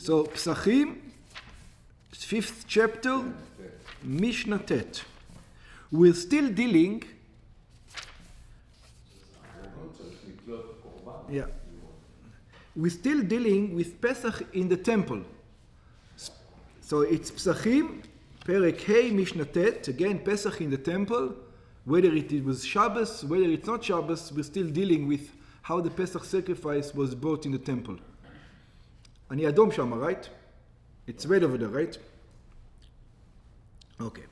So, Pesachim, 5th chapter, Mishnah Tet. We're still dealing... We're still dealing with Pesach in the temple. So it's Pesachim, Perek Hey, Mishnah Tet, again Pesach in the temple. Whether it was Shabbos, whether it's not Shabbos, we're still dealing with how the Pesach sacrifice was brought in the temple. Ani Adom Shama, right? It's red over there, right? Okay.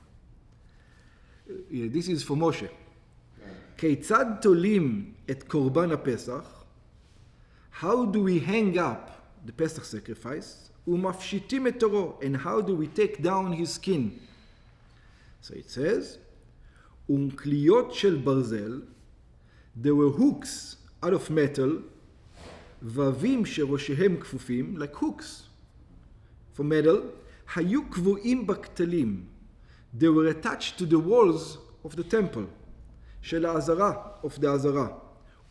This is for Moshe. Keitzad tolim et korban HaPesach. How do we hang up the Pesach sacrifice? Umafshitim et toro. And how do we take down his skin? So it says, Kliyot shel barzel. There were hooks out of metal. Vavim sheroshehem kfufim, like hooks for metal. Hayu kvuim baktalim. They were attached to the walls of the temple. Shel ha'azara, of the azara.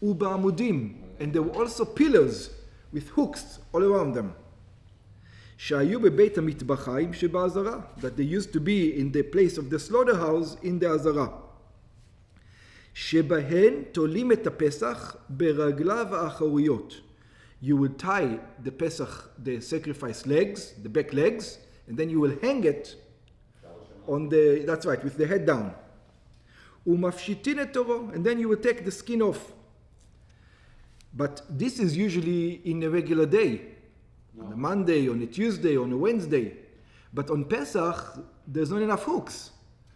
Uba'amudim. And there were also pillars with hooks all around them. Shayu bebeit hamitbachaim sheba'azara. That they used to be in the place of the slaughterhouse in the azara. Shebahen tolim et ha'pesach beraglav ha'achariyot. You would tie the Pesach, the sacrifice legs, the back legs, and then you will hang it on the, that's right, with the head down. Umafshitin et toro, and then you will take the skin off. But this is usually in a regular day, on a Monday, on a Tuesday, on a Wednesday. But on Pesach, there's not enough hooks,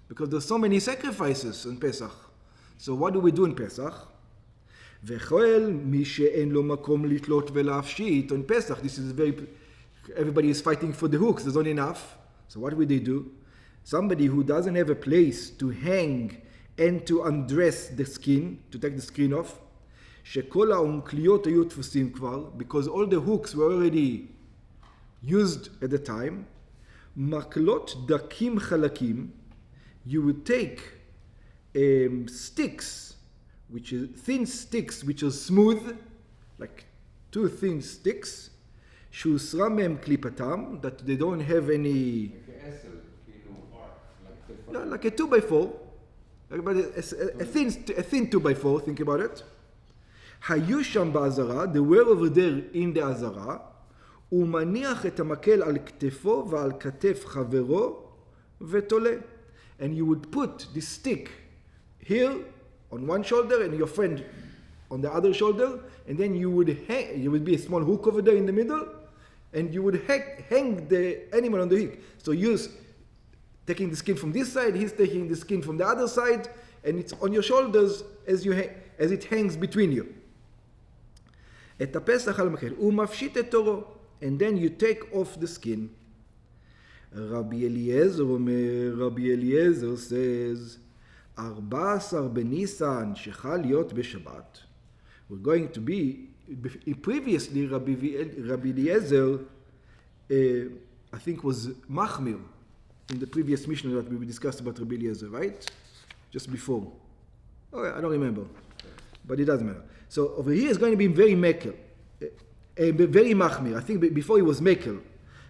because there's so many sacrifices on Pesach. So what do we do in Pesach? V'choel mi she'en lo makom litlot ve'la'afshit. On Pesach, this is everybody is fighting for the hooks. There's not enough. So what will they do? Somebody who doesn't have a place to hang and to undress the skin, to take the skin off, she'kol ha'unkliyot hayu tfusim kvar, because all the hooks were already used at the time. Maklot dakim chalakim. You would take sticks, which is thin sticks, which are smooth, like two thin sticks, שהוסרה מהם קליפתם, that they don't have any... like a 2x4, a thin 2x4, think about it. היו שם בעזרה, they were over there in the עזרה, הוא מניח את המקל על כתפו ועל כתף חברו ותולה. And you would put this stick here on one shoulder and your friend on the other shoulder, and then you would be a small hook over there in the middle, and you would hang the animal on the hook. So you're taking the skin from this side, he's taking the skin from the other side, and it's on your shoulders as it hangs between you. Et ha'pesach al makel, u'mafshit et toro, and then you take off the skin. Rabbi Eliezer says, 14 בניסן שחל להיות בשבת. We're going to be, previously Rabbi Eliezer, I think was Machmir in the previous Mishnah that we discussed about Rabbi Eliezer, right? Just before. Oh, I don't remember, but it doesn't matter. So over here is going to be very Mekel, very Machmir. I think before he was Mekel.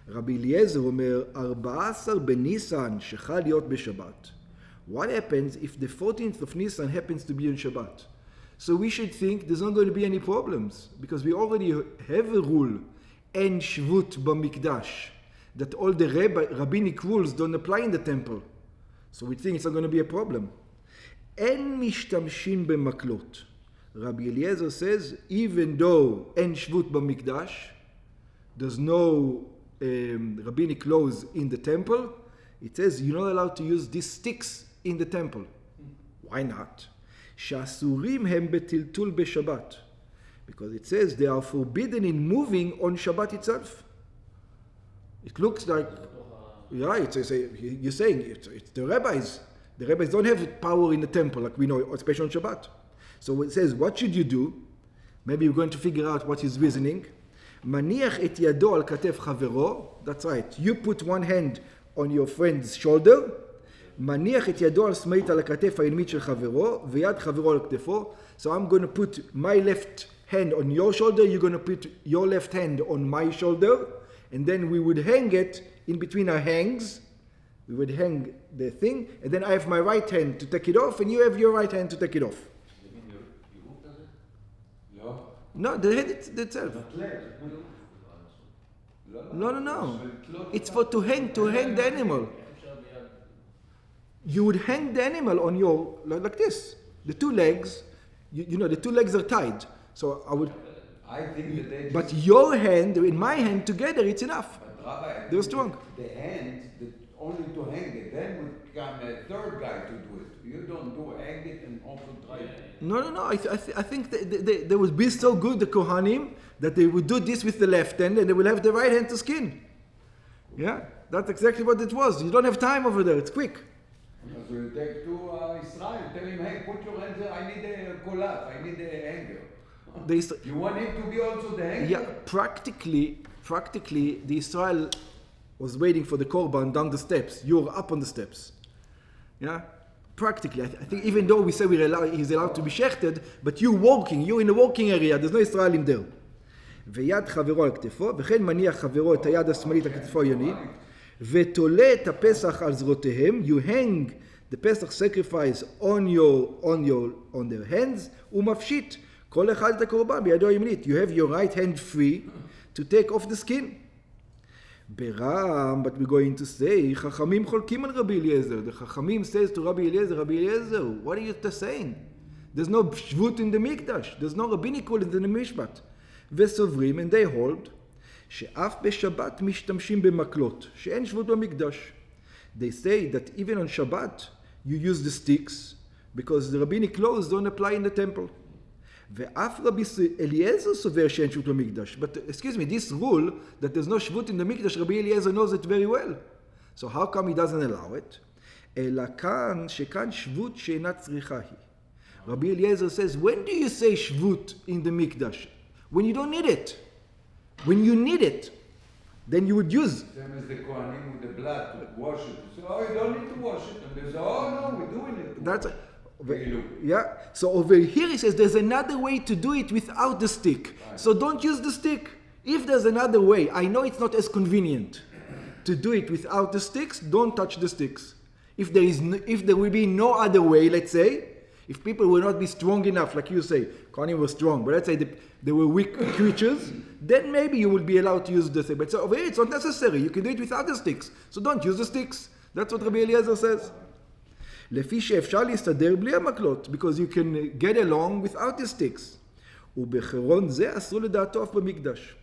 Rabbi Eliezer אומר, 14 בניסן שחל להיות בשבת. What happens if the 14th of Nisan happens to be on Shabbat? So we should think there's not going to be any problems, because we already have a rule, En Shvut B'Mikdash, that all the rabbinic rules don't apply in the temple. So we think it's not going to be a problem. En Mishtamshin B'Maklot. Rabbi Eliezer says, even though En Shvut B'Mikdash, there's no rabbinic laws in the temple, it says you're not allowed to use these sticks in the temple. Why not? Shasurim hem betiltul b'Shabbat, because it says they are forbidden in moving on Shabbat itself. It looks like, yeah, you're saying it's the rabbis. The rabbis don't have power in the temple like we know, especially on Shabbat. So it says, what should you do? Maybe you're going to figure out what his reasoning. Maniach et yado al katef chavero. That's right. You put one hand on your friend's shoulder. מניח את ידו על שמאלית על הכתף הימנית של חברו, ויד חברו על כתפו. So I'm going to put my left hand on your shoulder, you're going to put your left hand on my shoulder, and then we would hang it in between our hands. We would hang the thing, and then I have my right hand to take it off, and you have your right hand to take it off. No, the head itself. No. It's for to hang the animal. You would hang the animal on your, like this. The two legs, the two legs are tied. So I think that they but your hand, in my hand, together, it's enough. But Rabbi, They're strong. The hand, only to hang it, then would come a third guy to do it. You don't do hang it and also try it. No. I think they would be so good, the Kohanim, that they would do this with the left hand and they will have the right hand to skin. Yeah, that's exactly what it was. You don't have time over there. It's quick. So you take to Israel, tell him, hey, put your hand there. I need a kolat. I need a hanger. You want him to be also the hanger? Yeah, practically, the Israel was waiting for the korban down the steps. You're up on the steps. Yeah, practically. I think even though we say he's allowed to be shechted, but you're in the walking area. There's no Israelim there. ויד חברו על כתפו, וכן מניח חברו את היד השמאלית על כתפו הימנית, ותולה את הפסח על זרועותיהם, you hang the Pesach sacrifice on their hands, ומפשיט כל אחד את הקורבן בידו הימנית. You have your right hand free to take off the skin. ברם, but we're going to say, חכמים חולקים על רבי אליעזר. The חכמים says to Rabbi Eliezer, what are you saying? There's no shvut in the mikdash. There's no rabbinical in the mishpat. וסוברים, and they hold, שאף בשבת משתמשים במקלות, שאין שבות במקדש. They say that even on Shabbat, you use the sticks, because the rabbinic laws don't apply in the temple. ואף רבי אליעזר סובר שאין שבות במקדש. But, excuse me, this rule, that there's no shvut in the mikdash, Rabbi Eliezer knows it very well. So how come he doesn't allow it? אלא כאן, שכאן שבות שאינה צריכה היא. Rabbi Eliezer says, when do you say shvut in the mikdash? When you don't need it. When you need it, then you would use. Same as the Kohanim with the blood to wash it. You say, you don't need to wash it. And they say, no, we're doing it. That's yeah. So over here he says there's another way to do it without the stick. Right. So don't use the stick. If there's another way, I know it's not as convenient to do it without the sticks, don't touch the sticks. If there will be no other way, let's say, if people will not be strong enough, like you say, Kohanim was strong, but let's say they were weak creatures, then maybe you will be allowed to use the stick. But so over here, it's not necessary. You can do it without the sticks. So don't use the sticks. That's what Rabbi Eliezer says. לפי שאפשר להסתדר בלי המקלות, because you can get along without the sticks. ובחירון זה אסור לדעתו אף במקדש.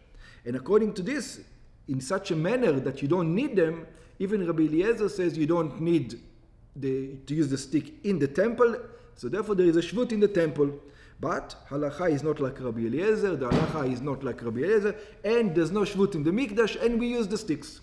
And according to this, in such a manner that you don't need them, even Rabbi Eliezer says you don't need to use the stick in the temple, so therefore there is a shvut in the temple. But halacha is not like Rabbi Eliezer, the halacha is not like Rabbi Eliezer, and there's no shvut in the mikdash, and we use the sticks.